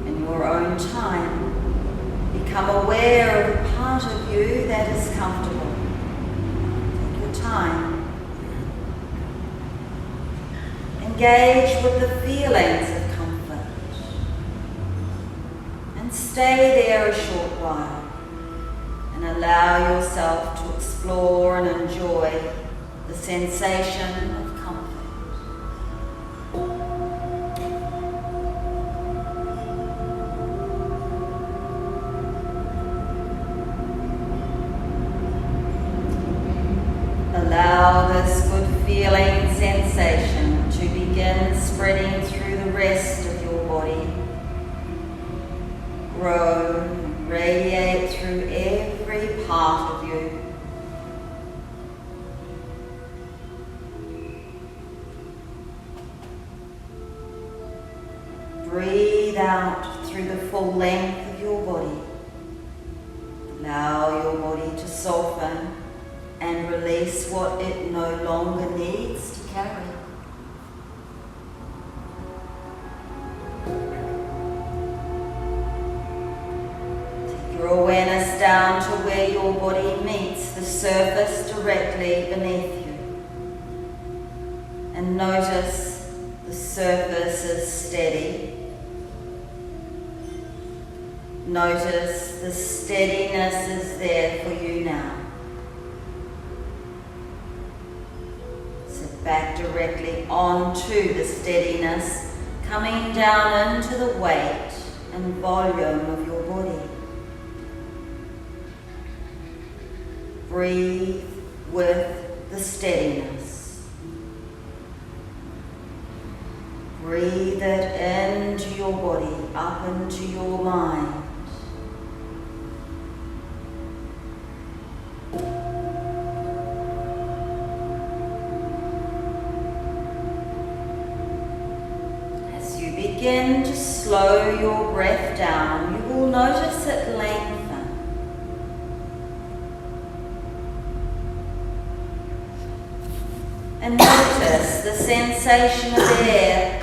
Speaker 1: In your own time, become aware of a part of you that is comfortable. Take your time. Engage with the feelings of comfort and stay there a short while and allow yourself to explore and enjoy the sensation of comfort. Allow this good feeling sensation to begin spreading through the rest of your body. Grow and radiate through every part of you. Breathe out through the full length of your body. Allow your body to soften and release what it no longer needs to carry. Your awareness down to where your body meets the surface directly beneath you. And notice the surface is steady. Notice the steadiness is there for you now. Sit back directly onto the steadiness, coming down into the weight and volume of your body. Breathe with the steadiness. Breathe it into your body, up into your mind. As you begin to slow your breath down, you will notice it lengthen. And notice the sensation of air.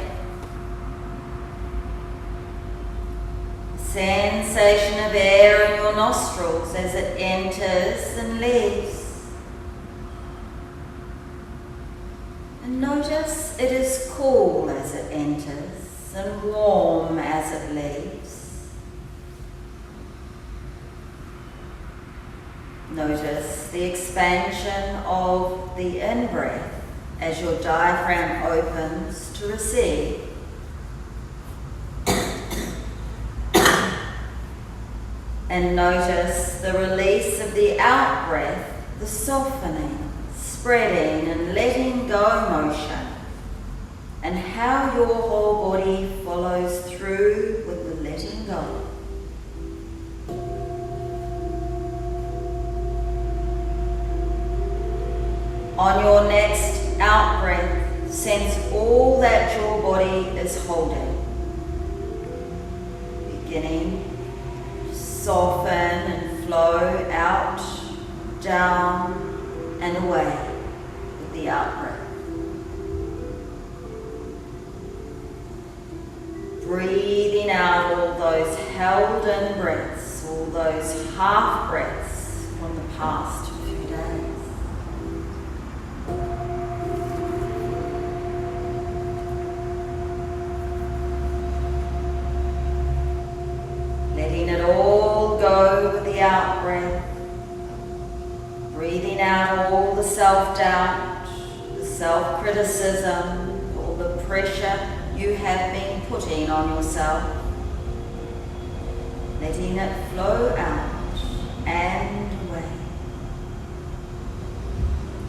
Speaker 1: Sensation of air in your nostrils as it enters and leaves. And notice it is cool as it enters and warm as it leaves. Notice the expansion of the in-breath as your diaphragm opens to receive. And notice the release of the out-breath, the softening, spreading and letting go motion, and how your whole body follows through with the letting go. On your next out-breath, sense all that your body is holding, beginning soften and flow out, down and away with the out-breath. Breathing out all those held in breaths, all those half breaths from the past few days. Letting it all go with the out-breath. Breathing out all the self-doubt, the self-criticism, all the pressure you have been putting on yourself. Letting it flow out and away.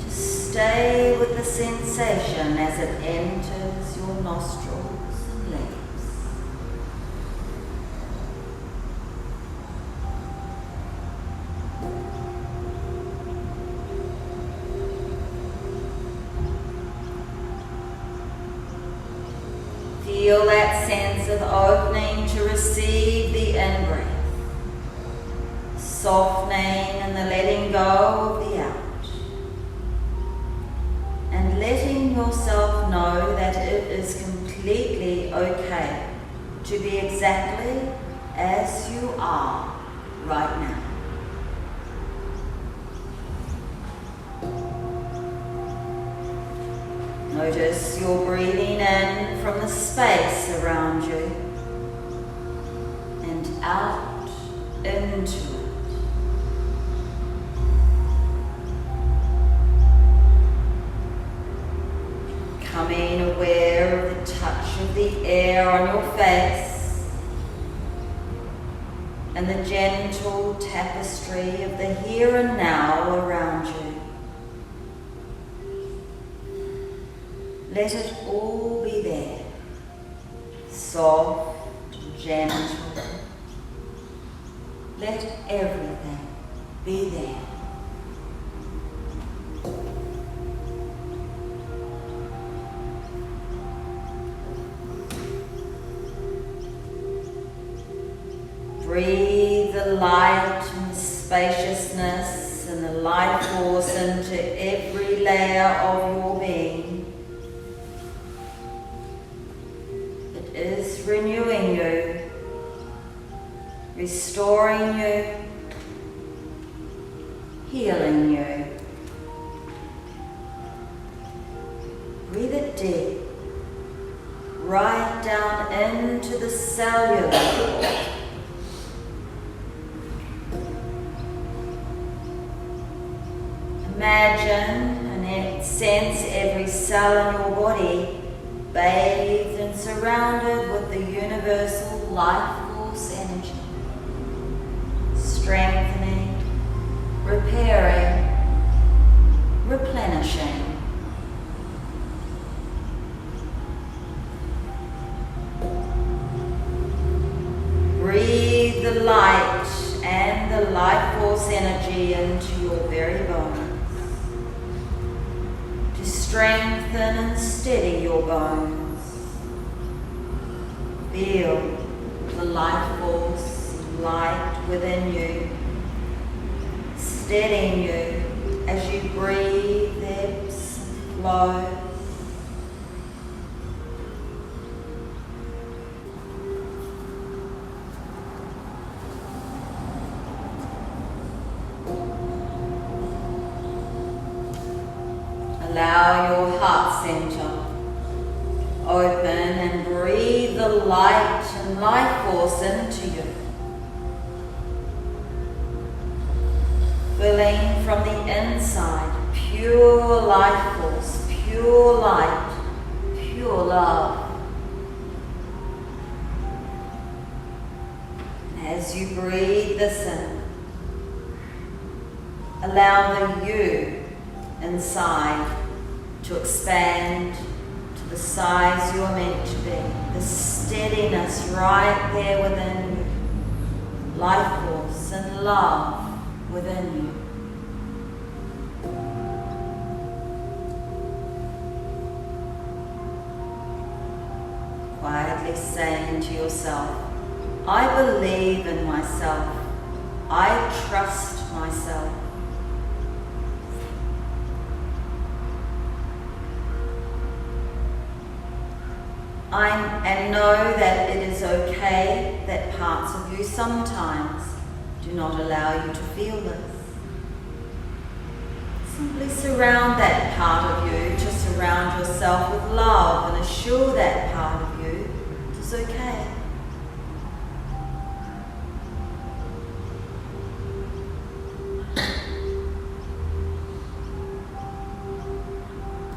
Speaker 1: Just stay with the sensation as it enters your nostrils and leaves. Feel that sense of opening to receive the in-breath, softening and the letting go of the out, and letting yourself know that it is completely okay to be exactly as you are right now. Notice you're breathing in from the space around you and out into it. Becoming aware of the touch of the air on your face and the gentle tapestry of the here and now around you. Let it all be there, soft, gentle. Let everything be there. Breathe the light and the spaciousness and the life force into every layer of your being. It is renewing you, restoring you, healing you. Breathe it deep, right down into the cellular level, imagine and sense every cell in your body bathed and surrounded with the universal life force energy, strengthening, repairing, replenishing. Breathe the light and the life force energy into your very bones to strengthen and steady your bones. Feel the life force light within you, steadying you as you breathe, ebbs and flows. Allow your heart center open and breathe the light and life force into you, filling from the inside pure life force, pure light, pure love. And as you breathe this in, allow the you inside to expand to the size you are meant to be, the steadiness right there within you, life force and love within you. Quietly saying to yourself, I believe in myself, I trust myself. And know that it is okay that parts of you sometimes do not allow you to feel this. Simply surround that part of you, just surround yourself with love and assure that part of you it is okay.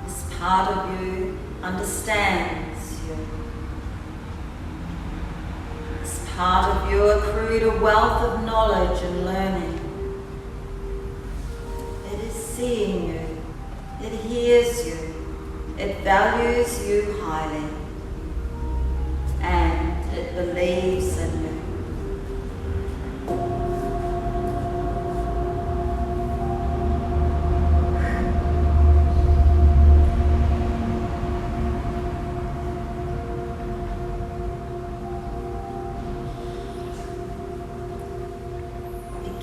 Speaker 1: This part of you understands. This part of you accrued a wealth of knowledge and learning. It is seeing you, it hears you, it values you highly, and it believes in you.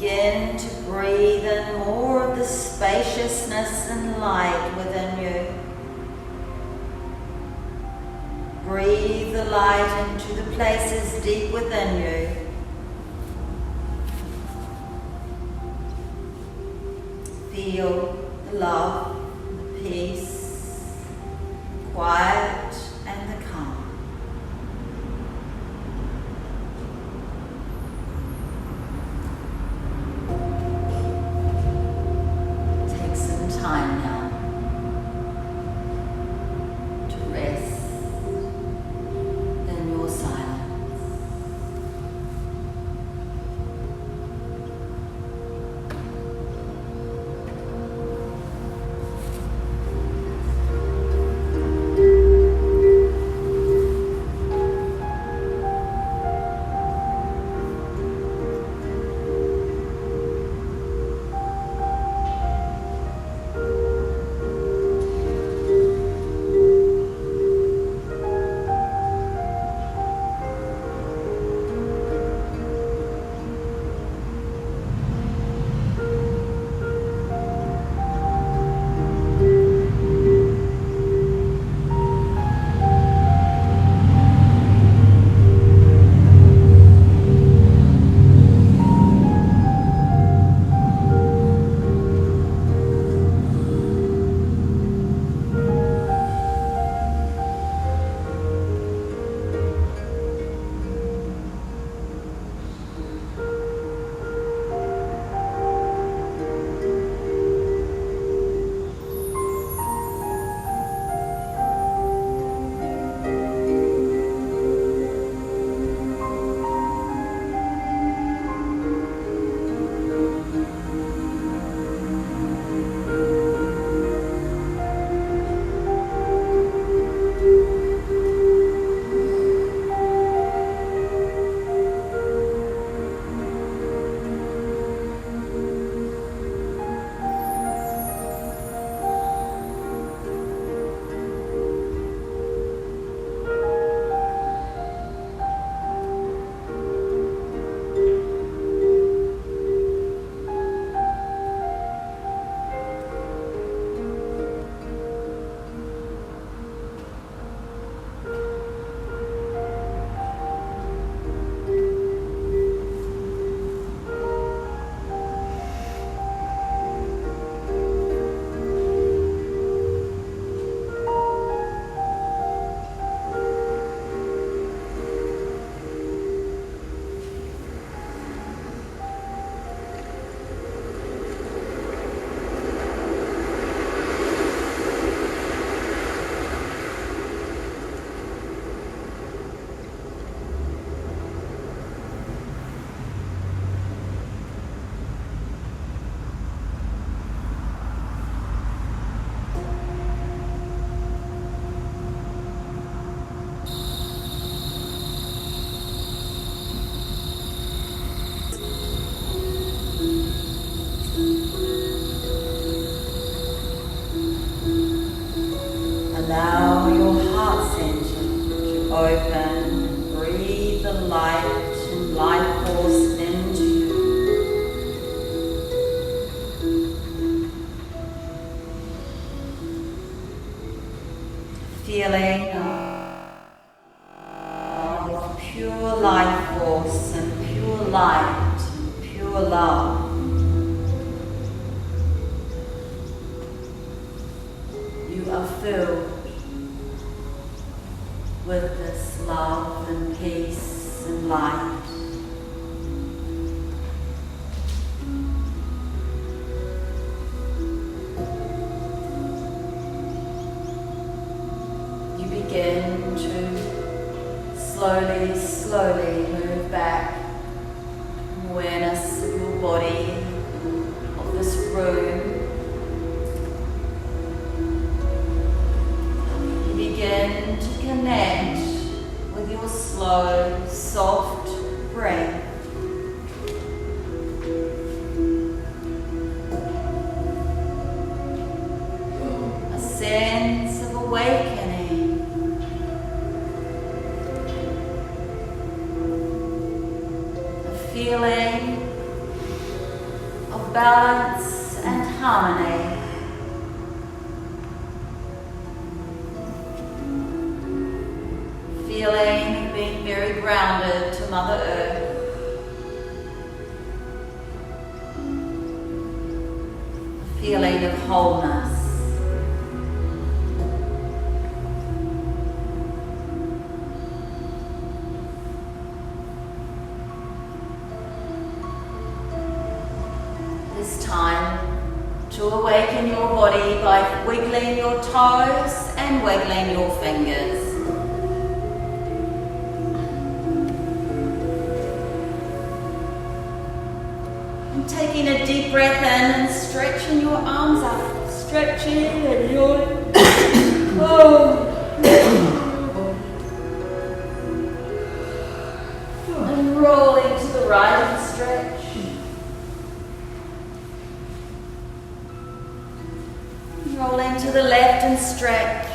Speaker 1: Begin to breathe in more of the spaciousness and light within you. Breathe the light into the places deep within you. Feel the love, the peace, quiet, and the calm. Time now to rest in your silence. your love. You are filled with this love and peace and light. You begin to slowly move back. Awareness of your body, of this room. You begin to connect with your slow, soft breath. A sense of awakening. Feeling of balance and harmony. Feeling of being very grounded to Mother Earth. Feeling of wholeness. This time to awaken your body by wiggling your toes and wiggling your fingers. And taking a deep breath in and stretching your arms up, stretching and your and rolling to the right and stretch. Rolling to the left and stretch.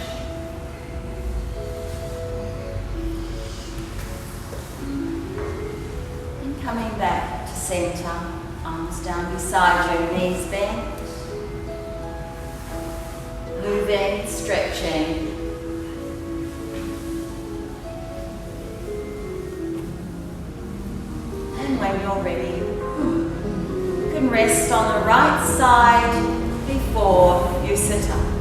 Speaker 1: And coming back to center. Arms down beside you, knees bent. Moving, stretching. And when you're ready, you can rest on the right side before you sit up.